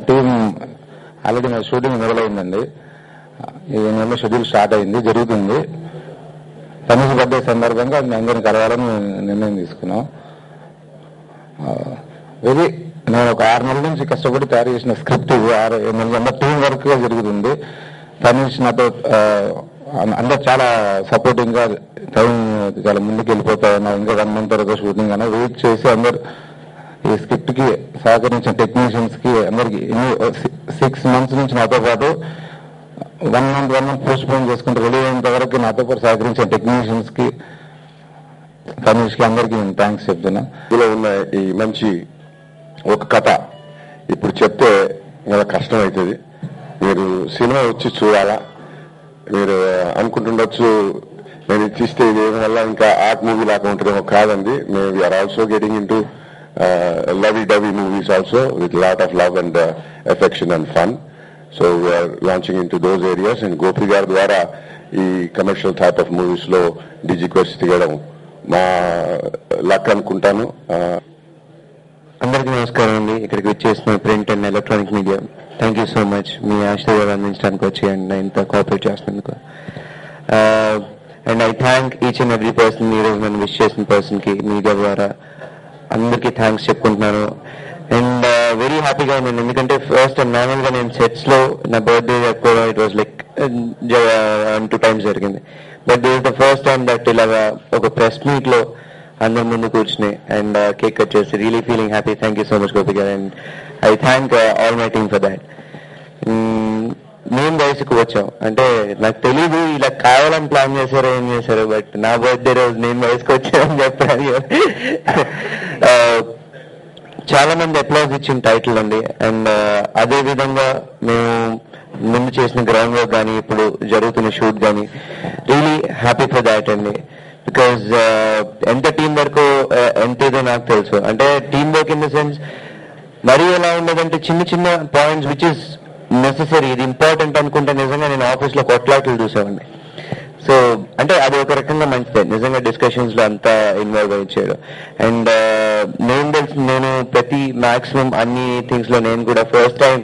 Team already మా shooting మొదలైందండి. ఈ నెలలో షెడ్యూల్ స్టార్ట్ అయింది, జరుగుతుంది. తనుష్ బర్త్డే సందర్భంగా మేము అందరం కలవాలని నిర్ణయం తీసుకున్నాం. ఇది నేను ఒక 6 నెలల నుంచి కష్టపడి తయారు చేసిన స్క్రిప్ట్. 6 నెలల టీం వర్క్ గా జరుగుతుంది. తనుష్ నాతో అందరు చాలా సపోర్టింగ్ గా టైం చాలా ముందుకు వెళ్ళిపోతాయన్న, ఇంకా 1 month వరకు షూటింగ్ అన్న వెయిట్ చేసి అందరు ఈ స్క్రిప్ట్ కి సహకరించిన టెక్నీషియన్స్ కి అందరికి 6 months నుంచి నాతో పాటు 1 month పోస్ట్ పోన్ చేసుకుంటూ రెడీ అయినంత వరకు నాతో పాటు సహకరించిన టెక్నీషియన్స్ కి, తనుష్ కి అందరికి నేను థ్యాంక్స్ చెప్తున్నా. ఇందులో ఉన్న ఈ మంచి ఒక కథ ఇప్పుడు చెప్తే చాలా కష్టం అవుతుంది. మీరు సినిమా వచ్చి చూడాలా. మీరు అనుకుంటుండొచ్చు నేను ఇచ్చిస్తే ఇదేమో వల్ల ఇంకా ఆర్ట్ మూవీ లాగా ఉంటుందేమో. కాదండి, మేము we are also getting into lovey dovey movies also with lot of love and affection and fun. So we are launching into those areas. And Gopi గారి ద్వారా ఈ కమర్షియల్ టైప్ ఆఫ్ మూవీస్ లో డిజిక్వర్స్ తీయడం మా లక్ అనుకుంటాను. అందరికీ నమస్కారం అండి. ఇక్కడికి వచ్చేసిన print and electronic media, thank you so much. మీ ఆశీర్వాదాలు అందించడానికి వచ్చి అండ్ ఇంత కోఆపరేట్ చేస్తున్నందుకు. And I thank each and every person, ఈ రోజు నన్ను విష్ చేసిన పర్సన్ కి మీడియా ద్వారా అందరికీ థ్యాంక్స్ చెప్పుకుంటున్నాను. అండ్ వెరీ హ్యాపీగా ఉన్నాను, ఎందుకంటే ఫస్ట్ నార్మల్ గా నేను సెట్స్ లో నా బర్త్డే కూడా ఇట్ వాజ్ లైక్ 1-2 times జరిగింది. But this is the first time that ఇలాగా ఒక ప్రెస్ మీట్ లో అందరి ముందు కూర్చుని అండ్ కేక్ కట్ చేసి really feeling happy. Thank you so much Gopi garu. And I thank all my team for that. మేము వయసుకు వచ్చాం అంటే నాకు తెలీదు ఇలా కావాలని ప్లాన్ చేశారో ఏం చేశారో, బట్ నా బర్త్డే రోజు నేను వయసుకు వచ్చానని చెప్పాను. చాలా మంది అప్లాజ్ ఇచ్చిన టైటిల్ అండి. అండ్ అదే విధంగా మేము ముందు చేసిన గ్రౌండ్ వర్క్ కానీ ఇప్పుడు జరుగుతున్న షూట్ కానీ రియలీ హ్యాపీ ఫర్ దాట్ అండి. బికాజ్ ఎంత టీం వర్క్ ఎంత ఏదో నాకు తెలుసు. అంటే team work in the sense మరీ ఎలా ఉండదంటే చిన్న చిన్న పాయింట్స్ విచ్ ఇస్ నెసెసరీ, ఇది ఇంపార్టెంట్ అనుకుంటే నిజంగా నేను ఆఫీస్ లో కొట్లాటలు చూసామండి. సో అంటే అది ఒక రకంగా మంచిదే నిజంగా డిస్కషన్స్ లో అంతా ఇన్వాల్వ్ అయ్యాడు. అండ్ నేను ప్రతి మాక్సిమం అన్ని థింగ్స్ లో నేను కూడా ఫస్ట్ టైం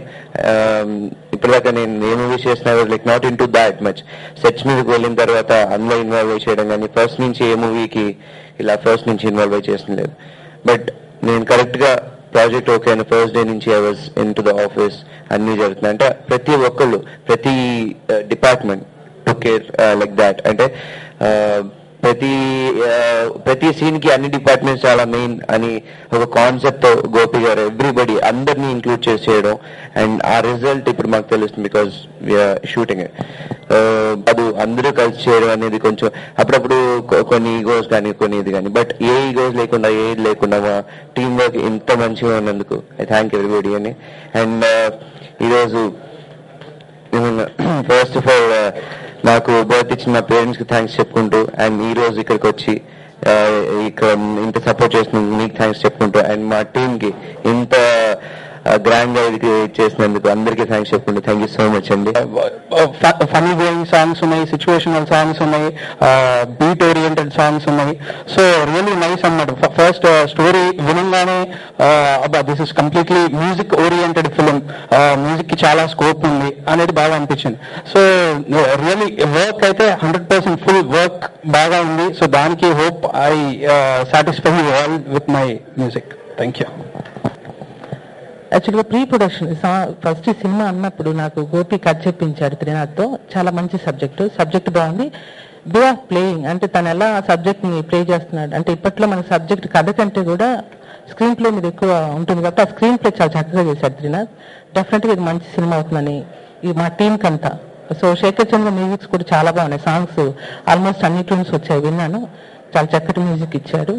ఇప్పటిదాకా నేను ఏ మూవీస్ చేసిన like not in to that much. Sets మీదకి వెళ్ళిన తర్వాత అందులో ఇన్వాల్వ్ అయ్యి చేయడం కానీ ఫస్ట్ నుంచి ఏ మూవీకి ఇలా ఫస్ట్ నుంచి ఇన్వాల్వ్ అయ్యి చేసిన లేదు. బట్ నేను కరెక్ట్ గా ప్రాజెక్ట్ ఓకే అని ఫస్ట్ డే నుంచి I was in to the office అన్ని జరుగుతున్నాయి. అంటే ప్రతి ఒక్కళ్ళు ప్రతి department to care like that. అంటే ప్రతి సీన్ కి అన్ని డిపార్ట్మెంట్స్ చాలా మెయిన్ అని ఒక కాన్సెప్ట్ తో గోపి గారు ఎవ్రీబడి అందరినీ ఇంక్లూడ్ చేసి చేయడం. అండ్ ఆ రిజల్ట్ ఇప్పుడు మాకు తెలుస్తుంది బికాస్ వీఆర్ షూటింగ్. అది అందరూ కలిసి చేయడం అనేది కొంచెం అప్పుడప్పుడు కొన్ని ఈగోస్ కానీ కొన్ని ఇది కానీ, బట్ ఏ ఈగోస్ లేకుండా ఏది లేకుండా మా టీమ్ వర్క్ ఇంత మంచిగా ఉన్నందుకు ఐ థ్యాంక్ ఎవ్రీబడి అని. అండ్ ఈరోజు ఫస్ట్ ఆఫ్ ఆల్ నాకు బర్త్ ఇచ్చిన మా పేరెంట్స్ కి థ్యాంక్స్ చెప్పుకుంటూ అండ్ ఈ రోజు ఇక్కడికి వచ్చి ఇక్కడ ఇంత సపోర్ట్ చేస్తున్నందుకు మీకు థ్యాంక్స్ చెప్పుకుంటూ అండ్ మా టీమ్ కి ఇంత గ్రాండ్ గా చేసినందుకు అందరికీ థ్యాంక్స్ చెప్పుకుంటూ థ్యాంక్ యూ సో మచ్ అండి. ఫనీ గోయింగ్ సాంగ్స్ ఉన్నాయి, సిచ్యువేషనల్ సాంగ్స్ ఉన్నాయి, బీట్ ఓరియంటెడ్ సాంగ్స్ ఉన్నాయి. సో రియల్లీ నైస్ అన్నమాట. ఫస్ట్ స్టోరీ వినంగానే this is completely music oriented film, music కి చాలా స్కోప్ ఉంది అనేది బాగా అనిపించింది. సో రియల్లీ వర్క్ అయితే 100% ఫుల్ వర్క్ బాగా ఉంది. సో దానికి hope I satisfy all with my music. Thank you. యాక్చువల్గా ప్రీ ప్రొడక్షన్ ఫస్ట్ సినిమా అన్నప్పుడు నాకు గోపి కథ చెప్పించాడు త్రినాథ్తో. చాలా మంచి సబ్జెక్ట్ బాగుంది. వే ఆఫ్ ప్లేయింగ్ అంటే తను ఎలా సబ్జెక్ట్ ని ప్లే చేస్తున్నాడు అంటే ఇప్పట్లో మన సబ్జెక్ట్ కథ కంటే కూడా స్క్రీన్ ప్లే మీద ఎక్కువ ఉంటుంది కాబట్టి ఆ స్క్రీన్ ప్లే చాలా చక్కగా చేశాడు త్రినాథ్. డెఫినెట్ గా ఇది మంచి సినిమా అవుతుందని ఈ మా టీం కంతా. సో శేఖర్ చంద్ర మ్యూజిక్స్ కూడా చాలా బాగున్నాయి. సాంగ్స్ ఆల్మోస్ట్ అన్ని ట్యూన్స్ వచ్చాయి, విన్నాను. చాలా చక్కటి మ్యూజిక్ ఇచ్చాడు.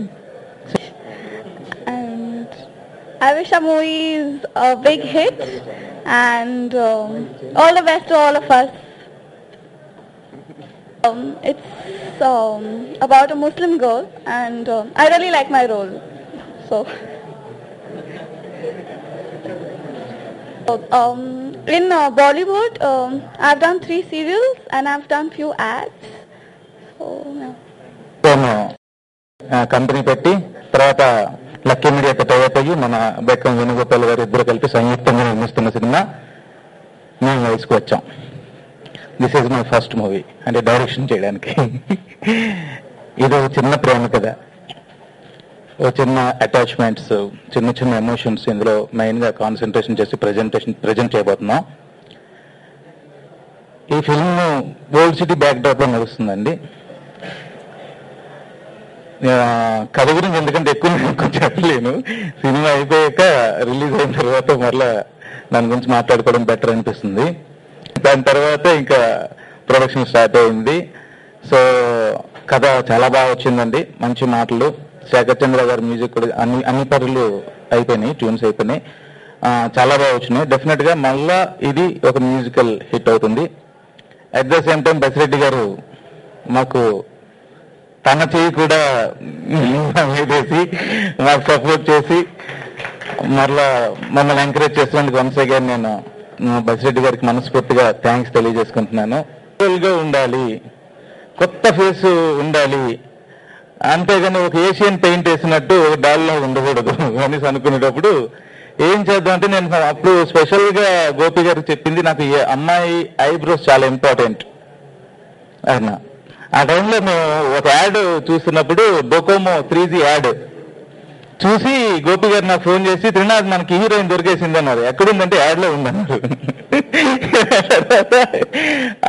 I wish our movie is a big hit and all the best to all of us. It's about a Muslim girl and I really like my role. So in Bollywood I've done 3 serials and I've done few ads. So company పెట్టి తర్వాత lucky మీడియాతో type అయ్యి మన బెక్కం వేణుగోపాల్ గారు ఇద్దరు కలిపి సంయుక్తంగా నిర్మిస్తున్న సినిమా మేము వయసుకు వచ్చాం. This is my first movie అంటే డైరెక్షన్ చేయడానికి. ఇది ఒక చిన్న ప్రేమ కథ, ఓ చిన్న అటాచ్మెంట్స్, చిన్న చిన్న ఎమోషన్స్ ఇందులో మెయిన్గా కాన్సన్ట్రేషన్ చేసి ప్రజెంట్ చేయబోతున్నాం. ఈ film old city back drop లో నడుస్తుందండి. కథ గురించి ఎందుకంటే ఎక్కువ చెప్పలేను, సినిమా అయిపోయాక రిలీజ్ అయిన తర్వాత మరలా దాని గురించి మాట్లాడుకోవడం బెటర్ అనిపిస్తుంది. దాని తర్వాత ఇంకా ప్రొడక్షన్ స్టార్ట్ అయింది. సో కథ చాలా బాగా వచ్చిందండి, మంచి మాటలు. శేఖర్ చంద్ర గారి మ్యూజిక్ కూడా అన్ని పనులు అయిపోయినాయి, ట్యూన్స్ అయిపోయినాయి, చాలా బాగా వచ్చినాయి. డెఫినెట్ గా మళ్ళా ఇది ఒక మ్యూజికల్ హిట్ అవుతుంది. At the same time Basireddy గారు మాకు తన చేయి కూడా వేసి మాకు సపోర్ట్ చేసి మరలా మమ్మల్ని ఎంకరేజ్ చేసినందుకు వన్స్ అగైన్ నేను బసిరెడ్డి గారికి మనస్ఫూర్తిగా థ్యాంక్స్ తెలియజేసుకుంటున్నాను. గా ఉండాలి, కొత్త ఫేస్ ఉండాలి, అంతేగాని ఒక ఏషియన్ పెయింట్ వేసినట్టు ఒక డాల్లో ఉండకూడదు అనేసి అనుకునేటప్పుడు ఏం చేద్దాం అంటే నేను అప్పుడు స్పెషల్ గా గోపి గారికి చెప్పింది, నాకు అమ్మాయి ఐబ్రోస్ చాలా ఇంపార్టెంట్ అన్న. ఆ టైంలో మేము ఒక యాడ్ చూస్తున్నప్పుడు డొకోమో 3G యాడ్ చూసి గోపి గారు నాకు ఫోన్ చేసి, త్రినాథ్ మనకి హీరోయిన్ దొరికేసింది అన్నారు. ఎక్కడుందంటే యాడ్ లో ఉందన్నారు.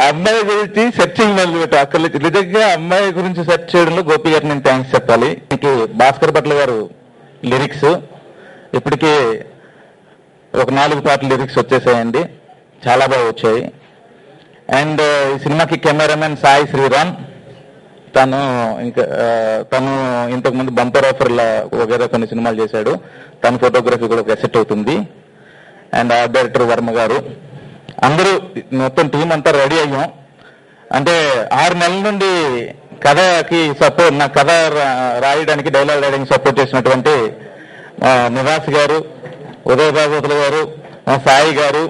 అమ్మాయి గురించి సెర్చింగ్ మొదలు పెట్టా. అక్కడ నిజంగా అమ్మాయి గురించి సెర్చ్ చేయడంలో గోపి గారికి నేను థ్యాంక్స్ చెప్పాలి. ఇంక భాస్కర్ భట్ల గారు లిరిక్స్ ఇప్పటికీ ఒక 4 పాటల లిరిక్స్ వచ్చేసాయండి, చాలా బాగా వచ్చాయి. అండ్ ఈ సినిమాకి కెమెరామెన్ సాయి శ్రీరామ్, తను ఇంతకుముందు బంపర్ ఆఫర్ల వగేరా కొన్ని సినిమాలు చేశాడు, తన ఫోటోగ్రఫీ కూడా ఒక సెట్ అవుతుంది. అండ్ ఆర్ట్ డైరెక్టర్ వర్మ గారు, అందరూ మొత్తం టీం అంతా రెడీ అయ్యాం. అంటే 6 నెలల నుండి కథకి సపోర్ట్, నా కథ రాయడానికి డైలాగ్ రాయడానికి సపోర్ట్ చేసినటువంటి నివాస్ గారు, ఉదయ భాగవతుల గారు, సాయి గారు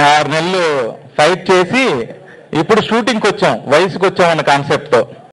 6 నెలలు ఫైట్ చేసి ఇప్పుడు షూటింగ్కి వచ్చాం, వయసుకు వచ్చాం అన్న కాన్సెప్ట్ తో.